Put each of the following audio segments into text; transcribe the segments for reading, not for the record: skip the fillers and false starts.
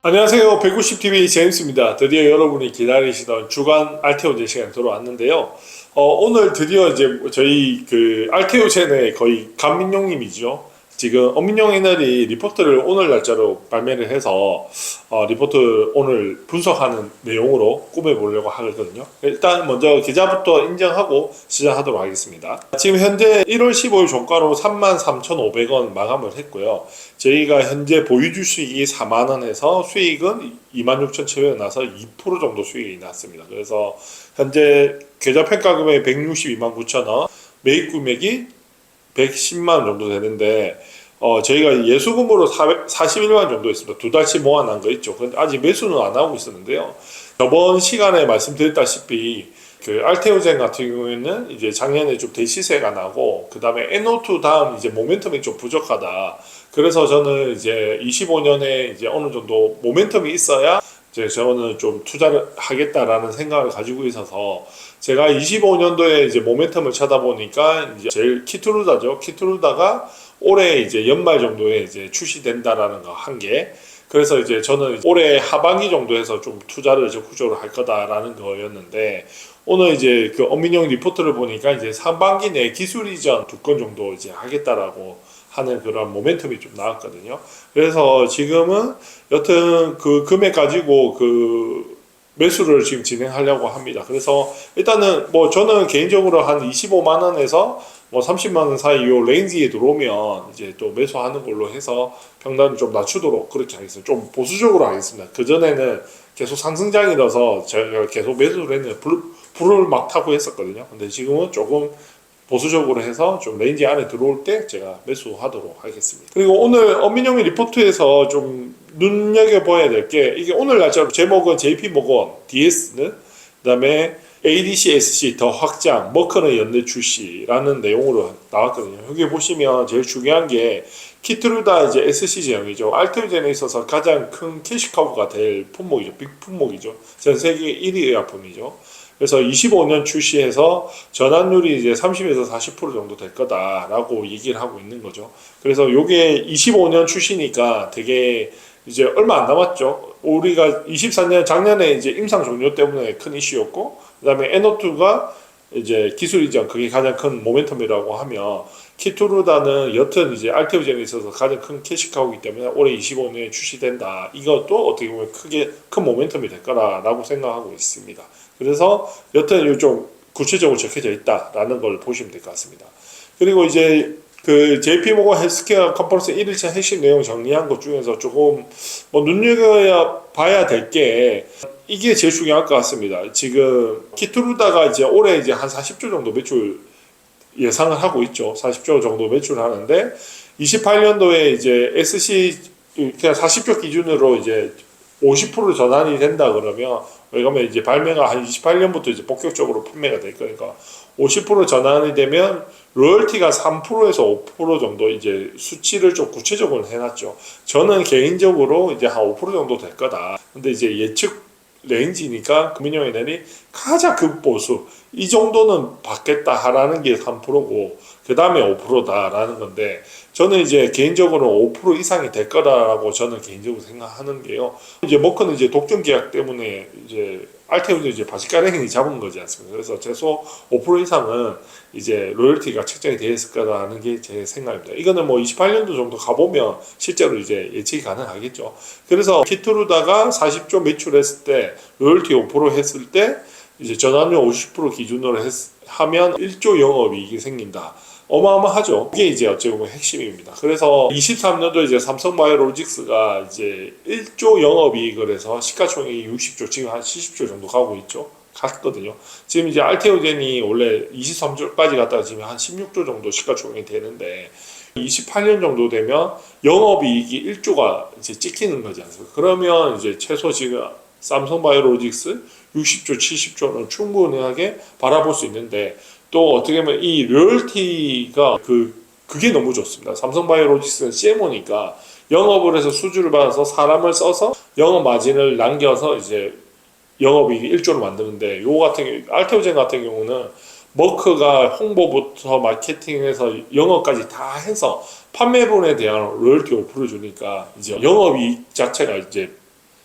안녕하세요. 190TV 제임스입니다. 드디어 여러분이 기다리시던 주간 알테오젠 시간이 돌아왔는데요. 오늘 드디어 이제 저희 그 알테오젠의 거의 간민용님이죠. 지금 엄민용 애널이 리포트를 오늘 날짜로 발매를 해서 리포트 오늘 분석하는 내용으로 꾸며보려고 하거든요. 일단 먼저 계좌부터 인정하고 시작하도록 하겠습니다. 지금 현재 1월 15일 종가로 33,500원 마감을 했고요. 저희가 현재 보유주 수익이 4만원에서 수익은 26,700원 나서 2% 정도 수익이 났습니다. 그래서 현재 계좌 평가 금액이 162만 9천원, 매입 금액이 110만원 정도 되는데 저희가 예수금으로 41만 정도 있습니다. 두 달치 모아놓은 거 있죠. 근데 아직 매수는 안 하고 있었는데요. 저번 시간에 말씀드렸다시피 그 알테오젠 같은 경우에는 이제 작년에 좀 대시세가 나고 그 다음에 NO2 다음 이제 모멘텀이 좀 부족하다. 그래서 저는 이제 25년에 이제 어느 정도 모멘텀이 있어야 이제 저는 좀 투자를 하겠다라는 생각을 가지고 있어서 제가 25년도에 이제 모멘텀을 찾아보니까 이제 제일 키트루다죠. 키트루다가 올해 이제 연말 정도에 이제 출시된다라는 거 한 개. 그래서 이제 저는 올해 하반기 정도에서 좀 투자를 적극적으로 할 거다라는 거였는데 오늘 이제 그 엄민용 리포트를 보니까 이제 상반기 내 기술 이전 2건 정도 이제 하겠다라고 하는 그런 모멘텀이 좀 나왔거든요. 그래서 지금은 여튼 그 금액 가지고 그 매수를 지금 진행하려고 합니다. 그래서 일단은 뭐 저는 개인적으로 한 25만 원에서 뭐 30만 원 사이 요 레인지에 들어오면 이제 또 매수하는 걸로 해서 평단을 좀 낮추도록 그렇게 하겠습니다. 좀 보수적으로 하겠습니다. 그 전에는 계속 상승장이라서 제가 계속 매수를 했는데 불을 막 타고 했었거든요. 근데 지금은 조금 보수적으로 해서 좀 레인지 안에 들어올 때 제가 매수하도록 하겠습니다. 그리고 오늘 엄민영이 리포트에서 좀 눈여겨봐야 될 게 이게 오늘 날짜로 제목은 JP모건 DS는 그다음에 ADC, SC 더 확장, 머커는 연내 출시라는 내용으로 나왔거든요. 여기 보시면 제일 중요한 게 키트루다 이제 SC 제형이죠. 알테오젠에 있어서 가장 큰 캐시카우가 될 품목이죠. 빅 품목이죠. 전 세계 1위 의약품이죠. 그래서 25년 출시해서 전환율이 이제 30에서 40% 정도 될 거다라고 얘기를 하고 있는 거죠. 그래서 요게 25년 출시니까 되게 이제 얼마 안 남았죠. 우리가 24년 작년에 이제 임상 종료 때문에 큰 이슈였고, 그다음에 NO2가 이제 기술 이전 그게 가장 큰 모멘텀이라고 하면 키투르다는 여튼 이제 알테오젠에 있어서 가장 큰 캐시카우이기 때문에 올해 25년에 출시된다. 이것도 어떻게 보면 크게 큰 모멘텀이 될 거라고 생각하고 있습니다. 그래서 여튼 좀 구체적으로 적혀져 있다라는 걸 보시면 될 것 같습니다. 그리고 이제 그 JP모건 헬스케어 컨퍼런스 1일차 핵심 내용 정리한 것 중에서 조금 뭐 눈여겨야 봐야 될 게 이게 제일 중요할 것 같습니다. 지금 키트루다가 이제 올해 이제 한 40조 정도 매출 예상을 하고 있죠. 40조 정도 매출을 하는데 28년도에 이제 SC 그냥 40조 기준으로 이제 50% 전환이 된다 그러면 왜냐면 이제 발매가 한 28년부터 이제 본격적으로 판매가 될 거니까 50% 전환이 되면 로열티가 3%에서 5% 정도 이제 수치를 좀 구체적으로 해놨죠. 저는 개인적으로 이제 한 5% 정도 될 거다. 근데 이제 예측 레인지니까 금융위원회이 가장 극보수 이 정도는 받겠다 하라는 게 3%고 그 다음에 5%다라는 건데 저는 이제 개인적으로 5% 이상이 될 거라고 저는 개인적으로 생각하는 게요. 이제 머커는 이제 독점 계약 때문에 이제 알테오는 이제 바지가랭이 잡은 거지 않습니까? 그래서 최소 5% 이상은 이제 로열티가 책정이 되어 있을 거라는 게 제 생각입니다. 이거는 뭐 28년도 정도 가보면 실제로 이제 예측이 가능하겠죠. 그래서 키트루다가 40조 매출했을 때 로열티 5% 했을 때 이제 전환율 50% 기준으로 하면 1조 영업이익이 생긴다. 어마어마하죠. 그게 이제 어찌 보면 핵심입니다. 그래서 23년도 이제 삼성바이오로직스가 이제 1조 영업이익을 해서 시가총액이 60조, 지금 한 70조 정도 가고 있죠. 갔거든요. 지금 이제 알테오젠이 원래 23조까지 갔다가 지금 한 16조 정도 시가총액이 되는데 28년 정도 되면 영업이익이 1조가 이제 찍히는 거지 않습니까? 그러면 이제 최소 지금 삼성바이오로직스 60조, 70조는 충분하게 바라볼 수 있는데 또 어떻게 보면 이 로열티가 그게 너무 좋습니다. 삼성바이오로직스는 CMO니까 영업을 해서 수주를 받아서 사람을 써서 영업 마진을 남겨서 이제 영업이익 1조를 만드는데 요 같은 경우 알테오젠 같은 경우는 머크가 홍보부터 마케팅해서 영업까지 다 해서 판매분에 대한 로열티 5% 주니까 이제 영업이익 자체가 이제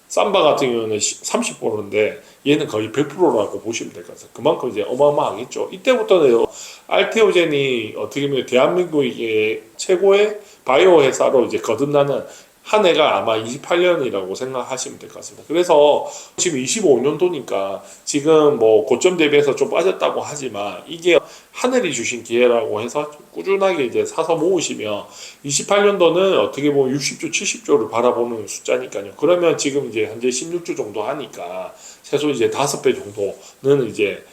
삼바 같은 경우는 30%인데 얘는 거의 100%라고 보시면 될 것 같아요. 그만큼 이제 어마어마하겠죠. 이때부터는 알테오젠이 어떻게 보면 대한민국의 최고의 바이오 회사로 이제 거듭나는 한 해가 아마 28년이라고 생각하시면 될 것 같습니다. 그래서 지금 25년도니까 지금 뭐 고점 대비해서 좀 빠졌다고 하지만 이게 하늘이 주신 기회라고 해서 꾸준하게 이제 사서 모으시면 28년도는 어떻게 보면 60조, 70조를 바라보는 숫자니까요. 그러면 지금 이제 현재 16조 정도 하니까 최소 이제 5배 정도는 이제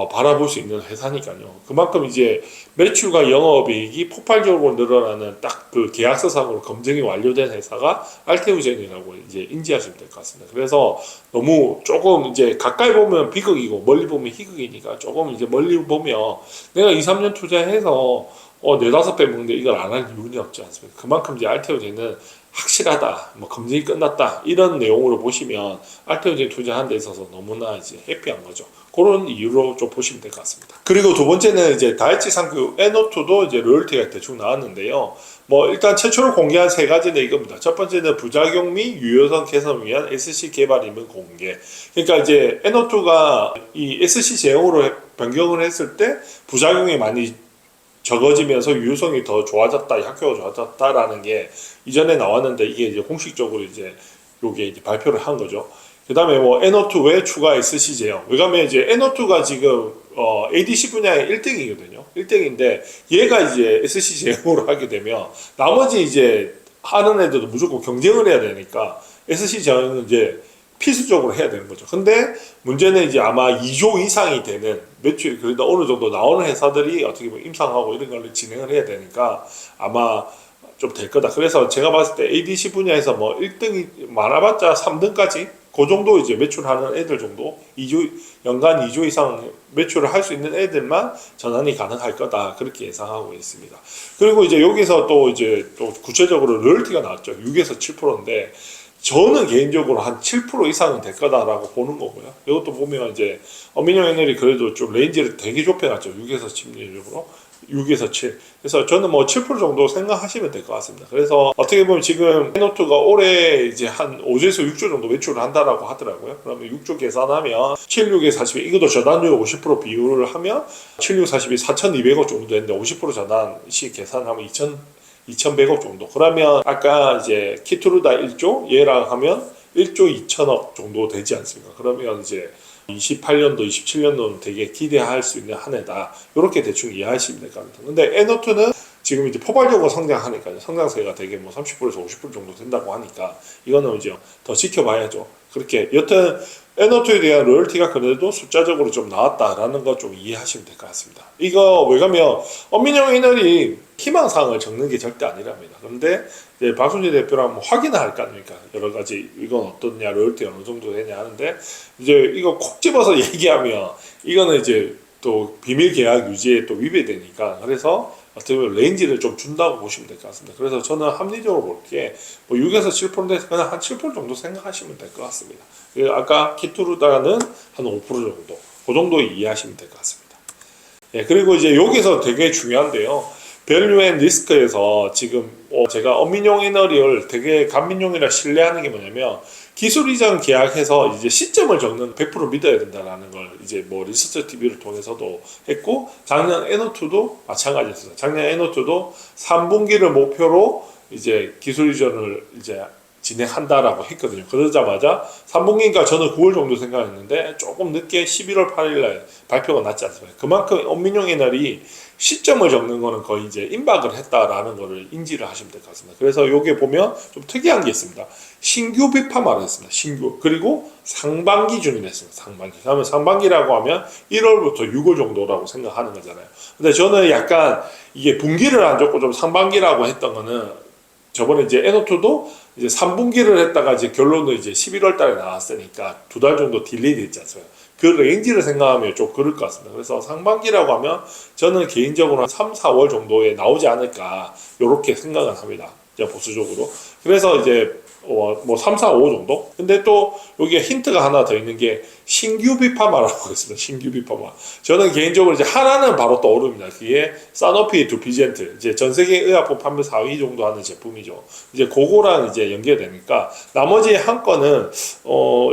바라볼 수 있는 회사니까요. 그만큼 이제 매출과 영업이익이 폭발적으로 늘어나는 딱 그 계약서상으로 검증이 완료된 회사가 알테오젠이라고 이제 인지하시면 될 것 같습니다. 그래서 너무 조금 이제 가까이 보면 비극이고 멀리 보면 희극이니까 조금 이제 멀리 보면 내가 2, 3년 투자해서 4, 5배 먹는데 이걸 안 할 이유는 없지 않습니까? 그만큼 이제 알테오젠은 확실하다, 뭐 검증이 끝났다 이런 내용으로 보시면 알테오젠 투자하는 데 있어서 너무나 이제 해피한 거죠. 그런 이유로 좀 보시면 될 것 같습니다. 그리고 두 번째는 이제 다이치 상표 NO2도 이제 로열티가 대충 나왔는데요. 뭐 일단 최초로 공개한 세 가지는 이겁니다. 첫 번째는 부작용 및 유효성 개선을 위한 SC 개발 임무 공개. 그러니까 이제 NO2가 이 SC 제형으로 변경을 했을 때 부작용이 많이 적어지면서 유효성이 더 좋아졌다, 학교가 좋아졌다라는 게 이전에 나왔는데 이게 이제 공식적으로 이제 요게 이제 발표를 한 거죠. 그 다음에 뭐 NO2 외 추가 SC 제형. 왜냐면 이제 NO2가 지금 ADC 분야의 1등이거든요. 1등인데 얘가 이제 SC 제형으로 하게 되면 나머지 이제 하는 애들도 무조건 경쟁을 해야 되니까 SC 제형은 이제 필수적으로 해야 되는 거죠. 근데 문제는 이제 아마 2조 이상이 되는 매출이 그래도 어느 정도 나오는 회사들이 어떻게 보면 임상하고 이런 걸 진행을 해야 되니까 아마 좀 될 거다. 그래서 제가 봤을 때 ADC 분야에서 뭐 1등이 많아봤자 3등까지 그 정도 이제 매출하는 애들 정도 2조 연간 2조 이상 매출을 할 수 있는 애들만 전환이 가능할 거다 그렇게 예상하고 있습니다. 그리고 이제 여기서 또 이제 또 구체적으로 로열티가 나왔죠. 6에서 7%인데 저는 개인적으로 한 7% 이상은 될 거다라고 보는 거고요. 이것도 보면 이제 어민용 에너지 그래도 좀 레인지를 되게 좁혀놨죠. 6에서 10%로 6에서 7. 그래서 저는 뭐 7% 정도 생각하시면 될 것 같습니다. 그래서 어떻게 보면 지금 해노트가 올해 이제 한 5조에서 6조 정도 매출을 한다라고 하더라고요. 그러면 6조 계산하면 7, 6에 42, 이것도 저단율 50% 비율을 하면 7, 6, 42, 4,200억 정도 되는데 50% 저단시 계산하면 2,100억 정도. 그러면 아까 이제 키투르다 1조 얘랑 하면 1조 2천억 정도 되지 않습니까? 그러면 이제 28년도, 27년도는 되게 기대할 수 있는 한 해다. 이렇게 대충 이해하시면 될 것 같아요. 근데 N02는 지금 이제 포괄적으로 성장하니까요. 성장세가 되게 뭐 30%에서 50% 정도 된다고 하니까 이거는 이제 더 지켜봐야죠. 그렇게 여튼 N02에 대한 로열티가 그래도 숫자적으로 좀 나왔다라는 거 좀 이해하시면 될 것 같습니다. 이거 왜 가면 엄민영 이널이 희망사항을 적는 게 절대 아니랍니다. 그런데 이제 박순재 대표랑 뭐 확인을 할 거 아닙니까? 여러 가지 이건 어떻냐, 로열티 어느 정도 되냐 하는데 이제 이거 콕 집어서 얘기하면 이거는 이제 또 비밀 계약 유지에 또 위배되니까 그래서 어떻게 보면 레인지를 좀 준다고 보시면 될 것 같습니다. 그래서 저는 합리적으로 볼게 뭐 6에서 7%인데 그냥 한 7% 정도 생각하시면 될 것 같습니다. 아까 키투르다는 한 5% 정도 그 정도 이해하시면 될 것 같습니다. 예, 그리고 이제 여기서 되게 중요한데요. 밸류 앤 리스크에서 지금 제가 엄민용 이너리얼 되게 간민용이라 신뢰하는 게 뭐냐면 기술 이전 계약해서 이제 시점을 적는 100% 믿어야 된다라는 걸 이제 뭐 리서치 TV를 통해서도 했고 작년 NO2도 마찬가지였어요. 작년 NO2도 3분기를 목표로 이제 기술 이전을 이제 진행한다라고 했거든요. 그러자마자 3분기니까 저는 9월 정도 생각했는데 조금 늦게 11월 8일날 발표가 났지 않습니까? 그만큼 엄민용 이널이 시점을 적는 거는 거의 이제 임박을 했다라는 거를 인지를 하시면 될 것 같습니다. 그래서 여기에 보면 좀 특이한 게 있습니다. 신규 비파말을 했습니다. 신규. 그리고 상반기 준비를 했습니다. 상반기. 그러면 상반기라고 하면 1월부터 6월 정도라고 생각하는 거잖아요. 근데 저는 약간 이게 분기를 안 적고 좀 상반기라고 했던 거는 저번에 이제 NO2도 이제 3분기를 했다가 이제 결론은 이제 11월 달에 나왔으니까 2달 정도 딜레이 됐지 않습니까? 그 레인지를 생각하면 좀 그럴 것 같습니다. 그래서 상반기라고 하면 저는 개인적으로 한 3, 4월 정도에 나오지 않을까 이렇게 생각을 합니다. 보수적으로. 그래서 이제 뭐 3, 4, 5 정도? 근데 또 여기에 힌트가 하나 더 있는 게 신규 비파마라고 있습니다. 신규 비파마. 저는 개인적으로 이제 하나는 바로 떠오릅니다. 그게 사노피 두피젠트. 이제 전 세계 의약품 판매 4위 정도 하는 제품이죠. 이제 그거랑 이제 연계되니까 나머지 한 건은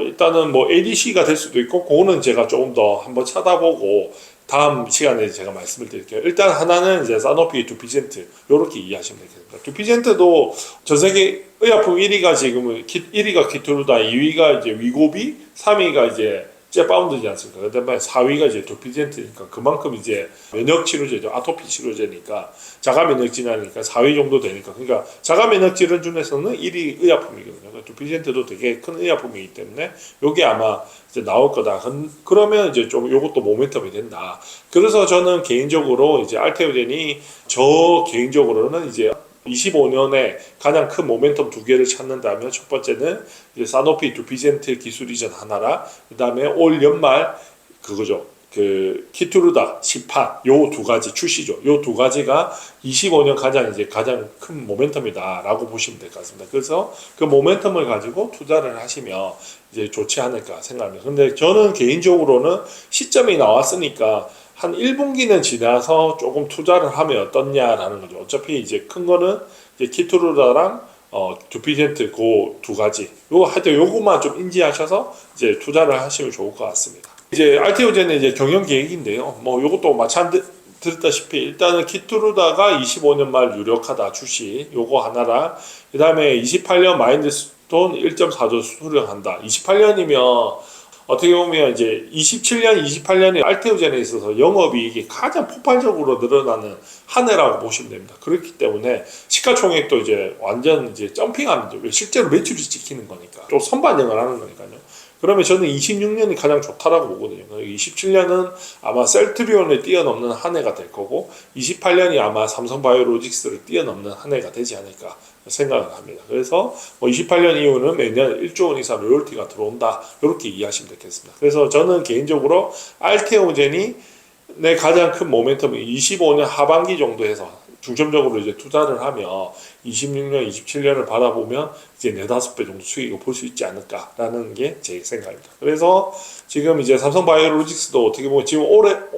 일단은 뭐 ADC가 될 수도 있고 그거는 제가 조금 더 한번 찾아보고 다음 시간에 제가 말씀을 드릴게요. 일단 하나는 이제 사노피 두피젠트 이렇게 이해하시면 되겠습니다. 두피젠트도 전 세계 의약품 1위가 지금은 1위가 키토르다, 2위가 이제 위고비, 3위가 이제 제파운드지 않습니까? 그다음에 4위가 이제 두피젠트니까 그만큼 이제 면역 치료제죠. 아토피 치료제니까 자가 면역 질환이니까 4위 정도 되니까 그러니까 자가 면역 질환 중에서는 1위 의약품이거든요. 그러니까 두피젠트도 되게 큰 의약품이기 때문에 요게 아마 이제 나올 거다. 그러면 이제 좀 요것도 모멘텀이 된다. 그래서 저는 개인적으로 이제 알테오젠이 저 개인적으로는 이제 25년에 가장 큰 모멘텀 두 개를 찾는다면 첫 번째는 이제 사노피 두피젠트 기술 이전 하나라 그다음에 올 연말 그거죠. 그 키투르다 시판 요 두 가지 출시죠. 요 두 가지가 25년 가장 큰 모멘텀이다라고 보시면 될 것 같습니다. 그래서 그 모멘텀을 가지고 투자를 하시면 이제 좋지 않을까 생각합니다. 근데 저는 개인적으로는 시점이 나왔으니까 한 1분기는 지나서 조금 투자를 하면 어떻냐라는 거죠. 어차피 이제 큰 거는 이제 키투르다랑 두피젠트 그 두 가지. 하여튼 요것만 좀 인지하셔서 이제 투자를 하시면 좋을 것 같습니다. 이제 알테오젠의 이제 경영 계획인데요. 뭐 요것도 들었다시피 일단은 키투르다가 25년 말 유력하다 출시 요거 하나랑 그다음에 28년 마인드스톤 1.4조 수령한다. 28년이면 어떻게 보면 이제 27년, 28년에 알테오젠에 있어서 영업이익이 가장 폭발적으로 늘어나는 한 해라고 보시면 됩니다. 그렇기 때문에 시가총액도 이제 완전 이제 점핑하는 거죠. 실제로 매출이 찍히는 거니까. 또 선반영을 하는 거니까요. 그러면 저는 26년이 가장 좋다라고 보거든요. 27년은 아마 셀트리온을 뛰어넘는 한 해가 될 거고 28년이 아마 삼성바이오로직스를 뛰어넘는 한 해가 되지 않을까 생각을 합니다. 그래서 28년 이후는 매년 1조 원 이상 로열티가 들어온다 이렇게 이해하시면 되겠습니다. 그래서 저는 개인적으로 알테오젠이 내 가장 큰 모멘텀이 25년 하반기 정도에서 중점적으로 이제 투자를 하며 26년, 27년을 바라보면 이제 4-5배 정도 수익을 볼 수 있지 않을까라는 게 제 생각입니다. 그래서 지금 이제 삼성바이오로직스도 어떻게 보면 지금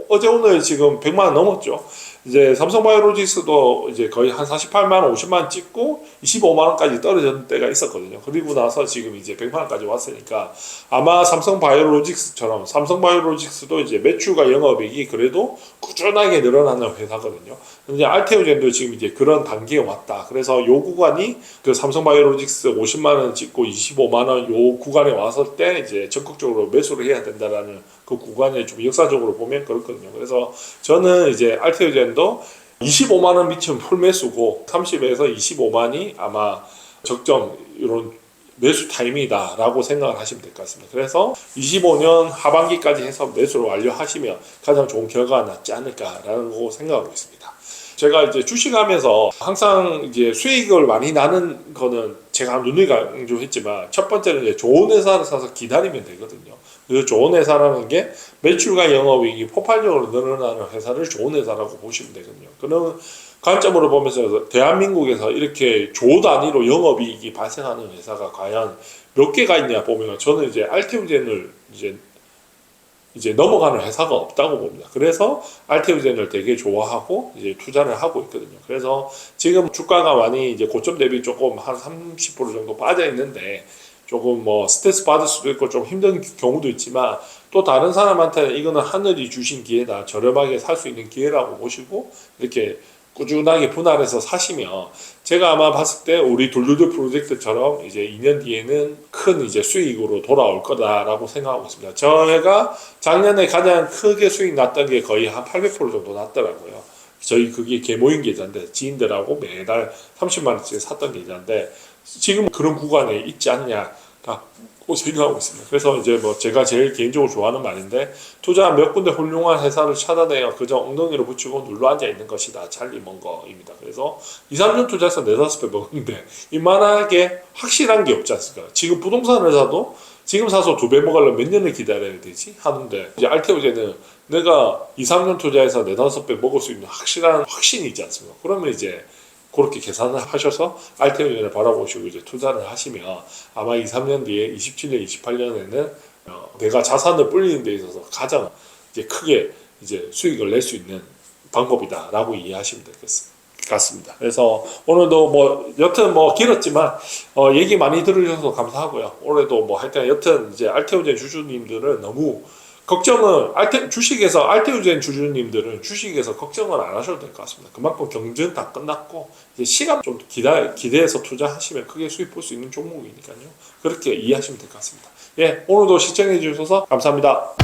어제 오늘 지금 100만 원 넘었죠. 이제 삼성바이오로직스도 이제 거의 한 48만 원, 50만 원 찍고 25만 원까지 떨어졌는 때가 있었거든요. 그리고 나서 지금 이제 100만 원까지 왔으니까 아마 삼성바이오로직스처럼 삼성바이오로직스도 이제 매출과 영업이익이 그래도 꾸준하게 늘어나는 회사거든요. 근데 알테오젠도 지금 이제 그런 단계에 왔다. 그래서 요 구간이 그 삼성바이오로직스 50만 원 찍고 25만 원 요 구간에 왔을 때 이제 적극적으로 매수를 해야 된다라는 그 구간에 좀 역사적으로 보면 그렇거든요. 그래서 저는 이제 알테오젠도 25만 원 미치면 풀 매수고 30에서 25만이 아마 적정 이런 매수 타이밍이다라고 생각을 하시면 될 것 같습니다. 그래서 25년 하반기까지 해서 매수를 완료하시면 가장 좋은 결과가 낫지 않을까라는 거 생각하고 있습니다. 제가 이제 주식하면서 항상 이제 수익을 많이 나는 거는 제가 눈을 강조했지만 첫 번째는 이제 좋은 회사를 사서 기다리면 되거든요. 그래서 좋은 회사라는 게 매출과 영업이익이 폭발적으로 늘어나는 회사를 좋은 회사라고 보시면 되거든요. 그런 관점으로 보면서 대한민국에서 이렇게 조 단위로 영업이익이 발생하는 회사가 과연 몇 개가 있냐 보면 저는 이제 알테오젠을 이제 넘어가는 회사가 없다고 봅니다. 그래서 알테오젠을 되게 좋아하고 이제 투자를 하고 있거든요. 그래서 지금 주가가 많이 이제 고점 대비 조금 한 30% 정도 빠져 있는데 조금 뭐 스트레스 받을 수도 있고 좀 힘든 경우도 있지만 또 다른 사람한테는 이거는 하늘이 주신 기회다. 저렴하게 살 수 있는 기회라고 보시고 이렇게 꾸준하게 분할해서 사시면 제가 아마 봤을 때 우리 둘둘둘 프로젝트처럼 이제 2년 뒤에는 큰 이제 수익으로 돌아올 거다라고 생각하고 있습니다. 저희가 작년에 가장 크게 수익 났던 게 거의 한 800% 정도 났더라고요. 저희 그게 개모임 계좌인데 지인들하고 매달 30만 원씩 샀던 계좌인데 지금 그런 구간에 있지 않냐라고 생각하고 있습니다. 그래서 이제 뭐 제가 제일 개인적으로 좋아하는 말인데 투자 몇 군데 훌륭한 회사를 찾아내어 그저 엉덩이로 붙이고 눌러 앉아 있는 것이다. 찰리 먼거입니다. 그래서 2, 3년 투자해서 4-5배 먹었는데 이만하게 확실한 게 없지 않습니까? 지금 부동산 회사도 지금 사서 2배 먹으려면 몇 년을 기다려야 되지? 하는데 이제 알테오젠은 내가 2, 3년 투자해서 4-5배 먹을 수 있는 확실한 확신이 있지 않습니까? 그러면 이제 그렇게 계산을 하셔서 알테오젠을 바라보시고 이제 투자를 하시면 아마 2, 3년 뒤에 27년, 28년에는 내가 자산을 불리는 데 있어서 가장 이제 크게 이제 수익을 낼 수 있는 방법이다라고 이해하시면 될 것 같습니다. 그래서 오늘도 뭐 여튼 뭐 길었지만 얘기 많이 들으셔서 감사하고요. 올해도 뭐 하여튼 여튼 이제 알테오젠 주주님들은 너무 걱정은 주식에서 알테오젠 주주님들은 주식에서 걱정을 안 하셔도 될 것 같습니다. 그만큼 경쟁 다 끝났고 이제 시간 좀 기대해서 투자하시면 크게 수익 볼 수 있는 종목이니까요. 그렇게 이해하시면 될 것 같습니다. 예, 오늘도 시청해 주셔서 감사합니다.